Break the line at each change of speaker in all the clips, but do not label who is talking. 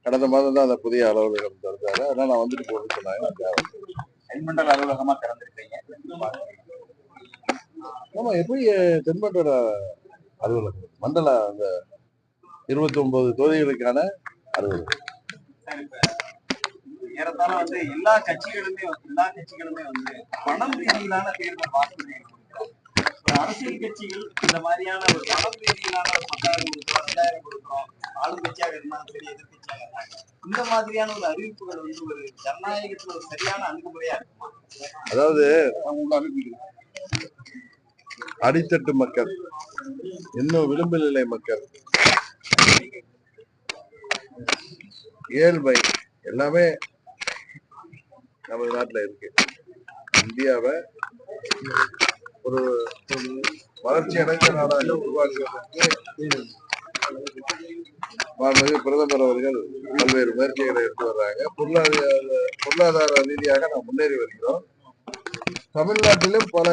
கடந்த மாதம் தான் அந்த புதிய அலுவலகம் திறந்தாரு. அதனால நான் வந்துட்டு போகணும்னு சொன்னாங்க.
தென்மண்டல அலுவலகமா திறந்திருக்கீங்க.
ஆமா, எப்படி தென்மண்டல அலுவலகம் மண்டல அந்த 29 தொகுதிகளுக்கான அலுவலகம்.
ஏறத்தாழ வந்து எல்லா கட்சிகளுமே வந்து பணம் ரீதியிலான தேர்தல் வாக்குறுதிகள் கொடுக்கிறோம். அரசியல் கட்சிகள் இந்த மாதிரியான ஒரு பணம் ரீதியிலான ஒரு 10,000 கொடுக்கிறோம், 2,000 கொடுக்கிறோம், ஆளுங்கட்சியாக இருந்தாலும் சரி எதிர்கட்சியாக இருந்தாங்க, இந்த மாதிரியான ஒரு அறிவிப்புகள் வந்து ஒரு ஜனநாயகத்துல ஒரு சரியான அணுகுமுறையா இருக்குமா?
அதாவது அடித்தட்டு மக்கள், இன்னும் விளிம்பு நிலை மக்கள், ஏழ்மை எல்லாமே நம்ம நாட்டுல இருக்கு. இந்தியாவை ஒரு வளர்ச்சி அடைந்த நாடாக உருவாக்குவதற்கு மாண்புமிகு பிரதமர் அவர்கள் பல்வேறு முயற்சிகளை எடுத்து வர்றாங்க. பொருளாதார ரீதியாக நாம் முன்னேறி வருகிறோம். தமிழ்நாட்டிலும் பல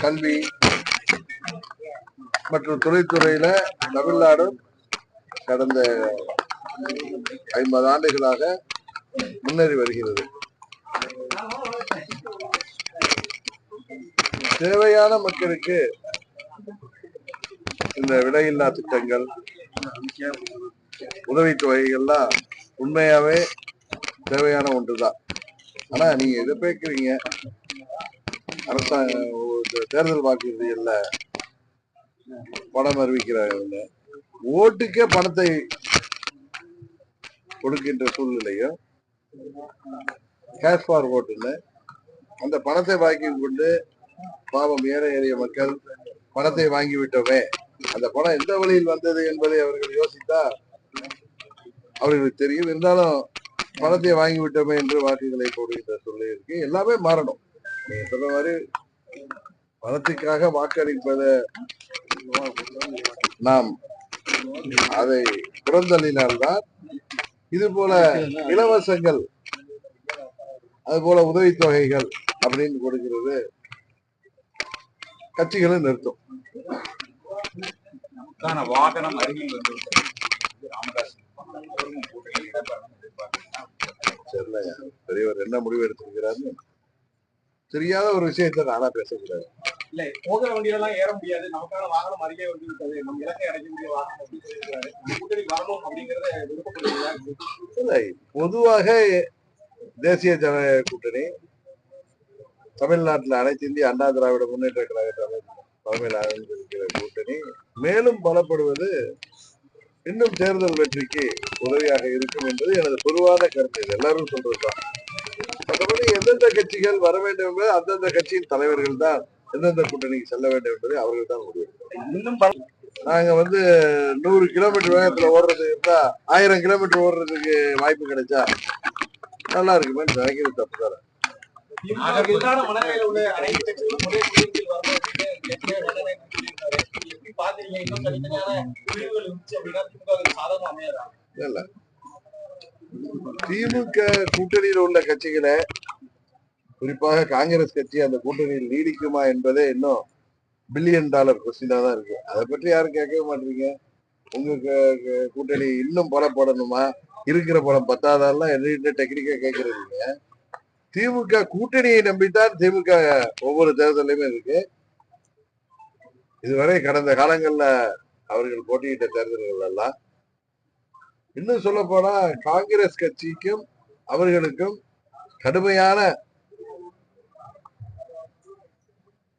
கல்வி மற்றும் தொழில்துறையில தமிழ்நாடும் கடந்த 50 ஆண்டுகளாக முன்னேறி வருகிறது. தேவையான மக்களுக்கு இந்த விலையில்லா திட்டங்கள், உதவித்தொகைகள்லாம் உண்மையாவே தேவையான ஒன்றுதான். ஆனா நீங்க எதை பேக்குறீங்க? அரசாங்க தேர்தல் வாக்குறுதிகள்ல பணம் அறிவிக்கிறாங்க, ஓட்டுக்கே பணத்தை கொடுக்கின்ற சூழ்நிலையும் கேஷ் ஃபார் ஓட்டுன்னு அந்த பணத்தை வாங்கி கொண்டு பாவம் ஏழை எளிய மக்கள் பணத்தை வாங்கிவிட்டோமே, அந்த பணம் எந்த வழியில் வந்தது என்பதை அவர்கள் யோசித்தா அவர்களுக்கு தெரியும். இருந்தாலும் பணத்தை வாங்கிவிட்டோமே என்று வாக்குகளை போடுகின்ற சூழ்நிலை இருக்கு. எல்லாமே மாறணும். நீங்க சொன்ன மாதிரி பணத்துக்காக வாக்களிப்பதை நாம் அதை புறந்தள்ளினால்தான் இது போல இலவசங்கள், அது போல உதவித்தொகைகள் அப்படின்னு கொடுக்கிறது கட்சிகளை நிறுத்தும்.
வாகனம் அருகில் வந்து
பெரியவர் என்ன முடிவு எடுத்திருக்கிறாரு தெரியாத ஒரு விஷயத்தை நானா பேசக்கூடாது.
இல்ல, போகிற வண்டியெல்லாம் ஏற முடியாது, நமக்கான வாகனம் அருகே வந்து விட்டது, நம்ம இலக்கை அடைக்கக்கூடிய வாகனம் அப்படின்னு சொல்லியிருக்காரு. கூட்டணி வரணும் அப்படிங்கறத விருப்பப்படுறீங்களா?
இல்லை, பொதுவாக தேசிய ஜனநாயக கூட்டணி தமிழ்நாட்டில் அனைத்து இந்திய அண்ணா திராவிட முன்னேற்ற கழக தலைமையில் அமைந்திருக்கிற கூட்டணி மேலும் பலப்படுவது இன்னும் தேர்தல் வெற்றிக்கு உதவியாக இருக்கும் என்பது எனது பொதுவான கருத்து. இது எல்லாரும் சொல்றதுதான். மற்றபடி எந்தெந்த கட்சிகள் வர வேண்டும் என்பது அந்தந்த கட்சியின் தலைவர்கள் தான் எந்தெந்த கூட்டணிக்கு செல்ல வேண்டும் என்பதை அவர்கள் தான் முடிவு. நாங்க 100 கிலோமீட்டர் வேகத்துல ஓடுறது இருந்தா 1000 கிலோமீட்டர் ஓடுறதுக்கு வாய்ப்பு கிடைச்சா நல்லா இருக்குமே நினைக்கிறது தப்பு தானே. திமுக கூட்டணியில் உள்ள கட்சிகளை, குறிப்பாக காங்கிரஸ் கட்சி அந்த கூட்டணியில் நீடிக்குமா என்பதே இன்னும் $1 பில்லியன் கொஸ்டினா தான் இருக்கு. அதை பற்றி யாரும் கேட்கவே மாட்டீங்க. உங்க கூட்டணி இன்னும் பலப்படணுமா, இருக்கிற பலம் பத்தாதான் என்ன டெக்னிக்கா கேட்கறீங்க. திமுக கூட்டணியை நம்பித்தான் திமுக ஒவ்வொரு தேர்தலையுமே இருக்கு. இதுவரை கடந்த காலங்கள்ல அவர்கள் போட்டியிட்ட தேர்தல்கள் எல்லாம், இன்னும் சொல்ல போனா காங்கிரஸ் கட்சிக்கும் அவர்களுக்கும் கடுமையான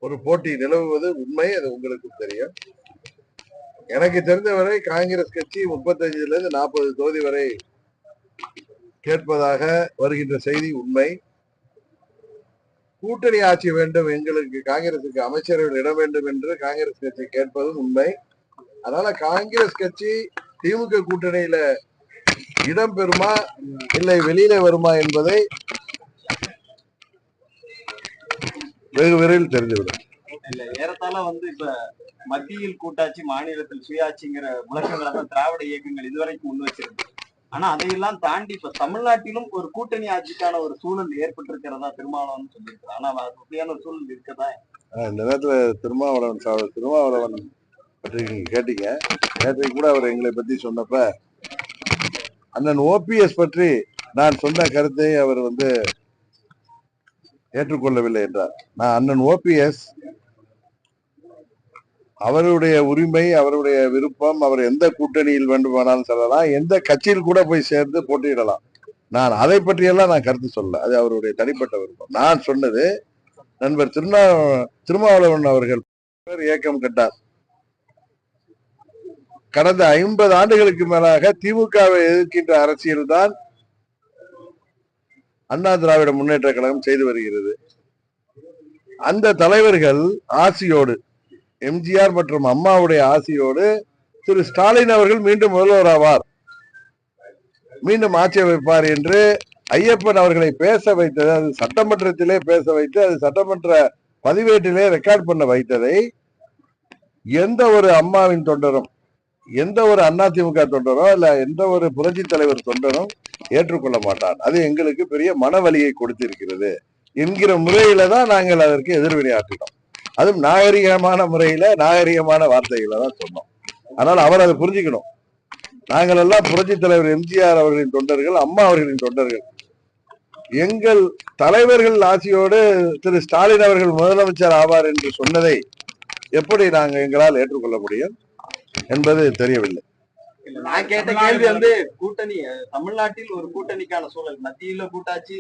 ஒரு போட்டி நிலவுவது உண்மை. அது உங்களுக்கு தெரியும். எனக்கு தெரிந்தவரை காங்கிரஸ் கட்சி 35 ல இருந்து 40 தொகுதி வரை கேட்பதாக வருகின்ற செய்தி உண்மை. கூட்டணி ஆட்சி வேண்டும், எங்களுக்கு காங்கிரசுக்கு அமைச்சர்கள் இட வேண்டும் என்று காங்கிரஸ் கட்சி கேட்பதும் உண்மை. அதனால காங்கிரஸ் கட்சி திமுக கூட்டணியில இடம் பெறுமா இல்லை வெளியில வருமா என்பதை வெகு விரைவில் தெரிந்துவிடும்.
ஏறத்தாழ இப்ப மத்தியில் கூட்டாட்சி, மாநிலத்தில் சுயாட்சிங்கிற முழக்கங்களை தான் திராவிட இயக்கங்கள் இதுவரைக்கும் முன் வச்சிருக்கு. ஆனா அதையெல்லாம் தாண்டி இப்ப தமிழ்நாட்டிலும் ஒரு கூட்டணி ஆட்சிக்கான ஒரு சூழல் ஏற்பட்டிருக்கிறதா திருமாவளவன் சொல்லியிருக்கிறார். ஆனா அப்படியான ஒரு சூழல் இருக்கதா?
இந்த நேரத்துல திருமாவளவன் பற்றி நீங்க கேட்டீங்க. நேற்றைக்கு கூட அவர் எங்களை பத்தி சொன்னப்ப அண்ணன் ஓபிஎஸ் பற்றி நான் சொன்ன கருத்தை அவர் ஏற்றுக்கொள்ளவில்லை என்றார். நான் அண்ணன் ஓபிஎஸ் அவருடைய உரிமை, அவருடைய விருப்பம், அவர் எந்த கூட்டணியில் வேண்டுமானாலும் செல்லலாம், எந்த கட்சியில் கூட போய் சேர்ந்து போட்டியிடலாம். நான் அதை பற்றியெல்லாம் நான் கருத்து சொல்ல, அது அவருடைய தனிப்பட்ட விருப்பம். நான் சொன்னது நண்பர் திருமாவளவன் அவர்கள் இயக்கம் கட்டார். கடந்த 50 ஆண்டுகளுக்கு மேலாக திமுகவை எதிர்க்கின்ற அரசியல் தான் அண்ணா திராவிட முன்னேற்ற கழகம் செய்து வருகிறது. அந்த தலைவர்கள் ஆசியோடு, எம்ஜிஆர் மற்றும் அம்மாவுடைய ஆசியோடு திரு ஸ்டாலின் அவர்கள் மீண்டும் முதல்வர் ஆவார், மீண்டும் ஆட்சி அமைப்பார் என்று ஐயப்பன் அவர்களை பேச வைத்தது, அது சட்டமன்றத்திலே பேச வைத்து, அது சட்டமன்ற பதிவேட்டிலே ரெக்கார்ட் பண்ண வைத்ததை எந்த ஒரு அம்மாவின் தொண்டரும், எந்த ஒரு அதிமுக தொண்டரோ இல்ல எந்த ஒரு புரட்சி தலைவர் தொண்டரும் ஏற்றுக்கொள்ள மாட்டார். அது எங்களுக்கு பெரிய மனவலியை கொடுத்திருக்கிறது என்கிற முறையில தான் நாங்கள் அதற்கு எதிர்வினையாற்றினோம். அதுவும் நாகரிகமான முறையில, நாகரிகமான வார்த்தைகளை தான் சொன்னோம். ஆனால் அவர் அதை புரிஞ்சுக்கணும். நாங்கள் எல்லாம் புரட்சி தலைவர் எம்ஜிஆர் அவர்களின் தொண்டர்கள், அம்மா அவர்களின் தொண்டர்கள். எங்கள் தலைவர்கள் ஆட்சியோடு திரு ஸ்டாலின் அவர்கள் முதலமைச்சர் ஆவார் என்று சொன்னதை எப்படி நாங்கள் எங்களால் ஏற்றுக்கொள்ள முடியும் என்பது தெரியவில்லை.
நான் கேட்ட கேள்வி கூட்டணி, தமிழ்நாட்டில் ஒரு கூட்டணிக்கான சூழல், மத்தியில கூட்டாட்சி,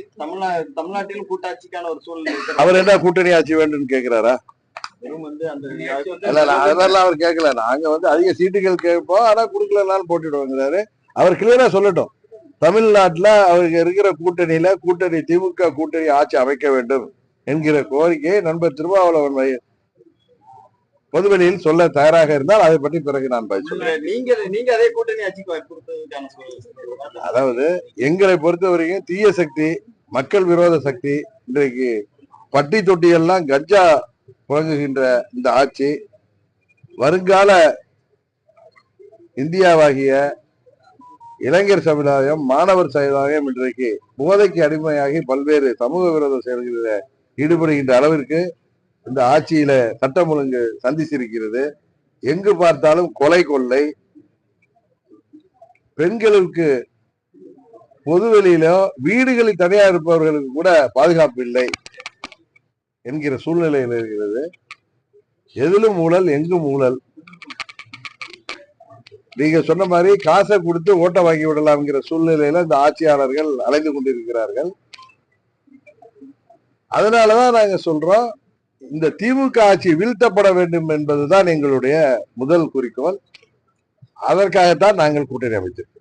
தமிழ்நாட்டிலும் கூட்டாட்சிக்கான ஒரு சூழல்.
அவர் என்ன கூட்டணி ஆட்சி வேண்டும் கேட்கிறாரா? அதெல்லாம் அவர் கேட்கல. நாங்க அதிக சீட்டுகள் கேட்போம், ஆனா குடுக்கலனாலும் போட்டிடுவாங்கிறாரு. அவர் கிளியரா சொல்லட்டும். தமிழ்நாட்டுல அவருக்கு இருக்கிற கூட்டணி திமுக கூட்டணி ஆட்சி அமைக்க வேண்டும் என்கிற கோரிக்கையை நண்பர் திருமாவளவன் பொதுவெளியில் சொல்ல தயாராக இருந்தால் அதை பற்றி பிறகு நான் பதில் சொல்றேன்.
நீங்க அதே கூட்டணி ஆட்சிக்கு,
அதாவது எங்களை பொறுத்த வரைக்கும் தீய சக்தி, மக்கள் விரோத சக்தி, இன்றைக்கு பட்டி தொட்டி எல்லாம் கஞ்சா புழங்குகின்ற இந்த ஆட்சி, வருங்கால இந்தியாவாகிய இளைஞர் சமுதாயம், மாணவர் சமுதாயம் இன்றைக்கு போதைக்கு அடிமையாகி பல்வேறு சமூக விரோத செயல்களில் ஈடுபடுகின்ற அளவிற்கு இந்த ஆட்சியில சட்டம் ஒழுங்கு சந்திச்சிருக்கிறது. எங்கு பார்த்தாலும் கொலை, கொள்ளை, பெண்களுக்கு பொதுவெளியிலோ வீடுகளில் தனியாக இருப்பவர்களுக்கு கூட பாதுகாப்பு இல்லை என்கிற சூழ்நிலையில் இருக்கிறது. எதிலும் ஊழல், எங்கும் ஊழல். நீங்க சொன்ன மாதிரி காசை கொடுத்து ஓட்ட வாங்கி விடலாம்ங்கிற சூழ்நிலையில இந்த ஆட்சியாளர்கள் அலைந்து கொண்டிருக்கிறார்கள். அதனாலதான் நாங்க சொல்றோம், இந்த திமுக ஆட்சி வீழ்த்தப்பட வேண்டும் என்பதுதான் எங்களுடைய முதல் குறிக்கோள். அதற்காகத்தான் நாங்கள் கூட்டணி அமைச்சிருக்கோம்.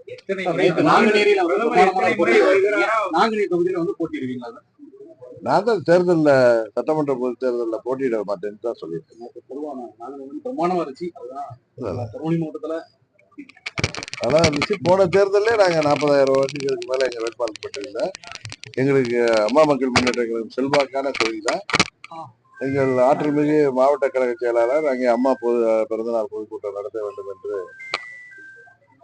நான் தான் தேர்தலில், சட்டமன்ற பொது தேர்தலில் போட்டியிட மாட்டேன்னு தான் சொல்லியிருக்கேன். அதான் இருந்துச்சு. போன தேர்தலே நாங்க 40,000 வாக்குகளுக்கு மேல எங்க வேட்பாளர் பெற்றிருந்தோம். எங்களுக்கு அம்மா மக்கள் முன்னேற்ற கழகம் செல்வாக்கான தொகுதி தான். எங்கள் ஆற்றல் மிகு மாவட்ட கழக செயலாளர் அங்கே அம்மா பிறந்தநாள் பொதுக்கூட்டம் நடத்த வேண்டும் என்று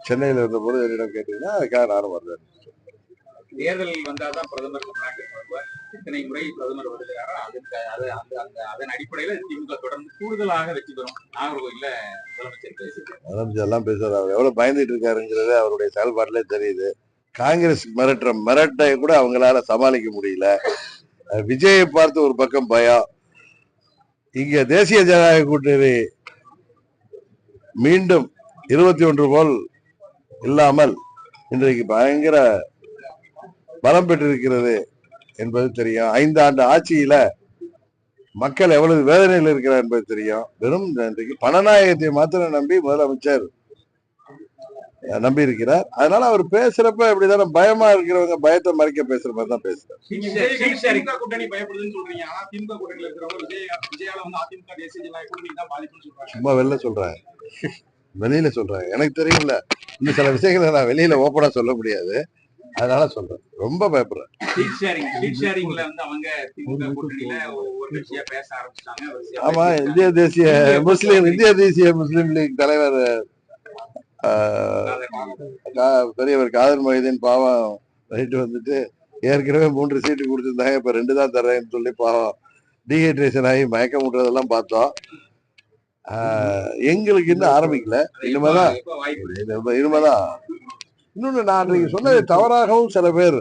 சென்னையில் இருந்தபோது என்னிடம் கேட்டீங்கன்னா அதுக்காக நானும் வந்தேன்.
தேர்தல் வந்தாதான் பிரதமர் இத்தனை முறை பிரதமர் வருகிறாரோ அதன் அடிப்படையில திமுக தொடர்ந்து கூடுதலாக வெற்றி பெறும். நாகர்கோயில்ல
முதலமைச்சர் எல்லாம் பேசுறாரு. அவர் எவ்வளவு பயந்துட்டு இருக்காருங்கிறது அவருடைய செயல்பாட்டிலே தெரியுது. காங்கிரஸ் மிரட்டை கூட அவங்களால சமாளிக்க முடியல. விஜயை பார்த்து ஒரு பக்கம் பயம். இங்க தேசிய ஜனநாயக கூட்டணி மீண்டும் 21 போல் இல்லாமல் இன்றைக்கு பயங்கர பலம் பெற்றிருக்கிறது என்பது தெரியும். 5 ஆண்டு ஆட்சியில மக்கள் எவ்வளவு வேதனையில் இருக்கிறார் என்பது தெரியும். வெறும் இன்றைக்கு பணநாயகத்தை மாத்திரம் நம்பி முதலமைச்சர் நம்பி இருக்கிறார். அதனால அவர் பேசுறப்ப இப்படிதானே பயமா இருக்கிறவங்க பயத்தை மறைக்க பேசுற மாதிரி தான் பேசுறாரு. சும்மா வெளில சொல்றாங்க, வெளியில சொல்றாங்க. எனக்கு தெரியல, இன்னும் சில விஷயங்களை நான் வெளியில ஓப்பனா சொல்ல முடியாது. அதனால சொல்றேன், ரொம்ப பயப்படுறேன். ஆமா, இந்திய தேசிய முஸ்லிம் லீக் தலைவர் பெரியவர் காதர் மொஹிதீன் பாவம் ரைட்டு வந்துட்டு ஏற்கனவே 3 சீட்டு கொடுத்துருந்தாங்க, இப்ப 2 தான் தர்றேன்னு சொல்லி பாவம் டீஹைட்ரேஷன் ஆகி மயக்கம் விட்டுறதெல்லாம் பார்த்தோம். எங்களுக்கு இன்னும் ஆரம்பிக்கல, இனிமேதான் இன்னொன்னு நான் அன்றைக்கு சொன்னதை தவறாகவும் சில பேர்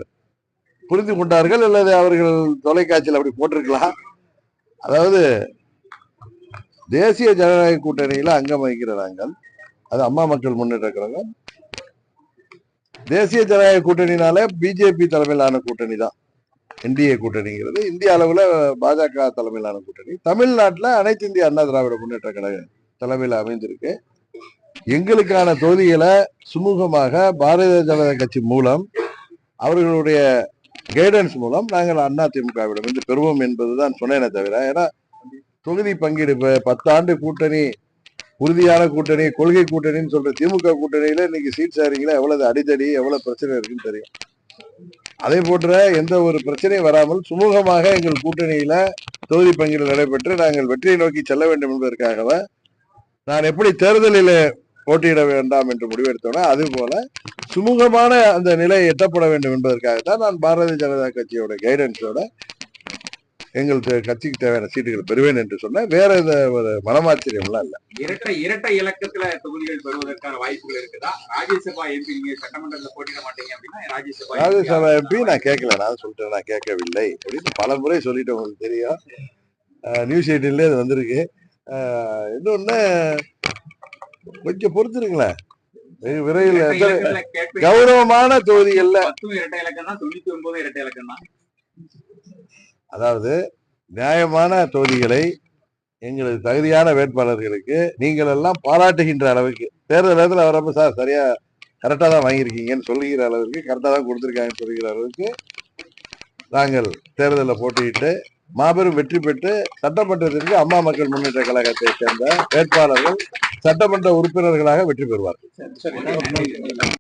புரிந்து கொண்டார்கள், அல்லது அவர்கள் தொலைக்காட்சியில் அப்படி போட்டிருக்கலாம். அதாவது தேசிய ஜனநாயக கூட்டணியில அங்கம் வகிக்கிற நாங்கள், அது அம்மா மக்கள் முன்னேற்ற கழகம். தேசிய ஜனநாயக கூட்டணினால பிஜேபி தலைமையிலான கூட்டணி தான் என்டிஏ கூட்டணிங்கிறது. இந்திய அளவுல பாஜக தலைமையிலான கூட்டணி. தமிழ்நாட்டில் அனைத்து இந்திய அண்ணா திராவிட முன்னேற்ற கழக தலைமையில் அமைந்திருக்கு. எங்களுக்கான தொகுதிகளை சுமூகமாக பாரதிய ஜனதா கட்சி மூலம், அவர்களுடைய கைடன்ஸ் மூலம் நாங்கள் அதிமுகவிடம் இருந்து பெறுவோம் என்பதுதான் சொன்னேனே தவிர, ஏன்னா தொகுதி பங்கீடு 10 ஆண்டு கூட்டணி, உறுதியான கூட்டணி, கொள்கை கூட்டணின்னு சொல்ற திமுக கூட்டணியில இன்னைக்கு சீட் ஷேரிங்ல எவ்வளவு அடிதடி, எவ்வளவு பிரச்சனை இருக்குன்னு தெரியும். அதே போன்ற எந்த ஒரு பிரச்சனையும் வராமல் சுமூகமாக எங்கள் கூட்டணியில தொகுதி பங்கீடு நடைபெற்று நாங்கள் வெற்றியை நோக்கி செல்ல வேண்டும் என்பதற்காகவே நான் எப்படி தேர்தலில் போட்டியிட வேண்டாம் என்று முடிவெடுத்தோன்னா, அது போல சுமூகமான அந்த நிலை எட்டப்பட வேண்டும் என்பதற்காகத்தான் நான் பாரதிய ஜனதா கட்சியோட கைடன்ஸோட எங்கள் கட்சிக்கு தேவையான சீட்டுகள் பெறுவேன் என்று சொன்ன. வேற எந்த ஒரு மனமாச்சரியம்லாம் இல்ல.
இரட்டை இலக்கத்துல தொகுதிகள் பெறுவதற்கான வாய்ப்புகள் இருக்குதா? ராஜ்யசபா எம்பி நீங்க சட்டமன்றத்தில் போட்டியிட மாட்டீங்க அப்படின்னா
ராஜ்யசபா எம்பி நான் கேட்கல, நான் சொல்லிட்டேன், நான் கேட்கவில்லை அப்படின்னு பல முறை சொல்லிட்டு உங்களுக்கு தெரியும். நியூஸ் 18 அது வந்திருக்கு. இன்னொன்னு கொஞ்சம் பொறுத்துருங்களேன், விரைவில் கௌரவமான தொகுதிகள்ல
10 இரட்டை இலக்கம் தான், 99 இரட்டை இலக்கம் தான்.
அதாவது நியாயமான தொகுதிகளை எங்களது தகுதியான வேட்பாளர்களுக்கு நீங்கள் எல்லாம் பாராட்டுகின்ற அளவுக்கு, தேர்தல் நேரத்தில் வரப்ப சார் சரியா கரெக்டா தான் வாங்கியிருக்கீங்கன்னு சொல்லுகிற அளவுக்கு, கரெக்டா தான் கொடுத்துருக்காங்கன்னு சொல்லுகிற அளவுக்கு நாங்கள் தேர்தலில் போட்டியிட்டு மாபெரும் வெற்றி பெற்று சட்டமன்றத்திற்கு அம்மா மக்கள் முன்னேற்ற கழகத்தை சேர்ந்த வேட்பாளர்கள் சட்டமன்ற உறுப்பினர்களாக வெற்றி பெறுவார்கள்.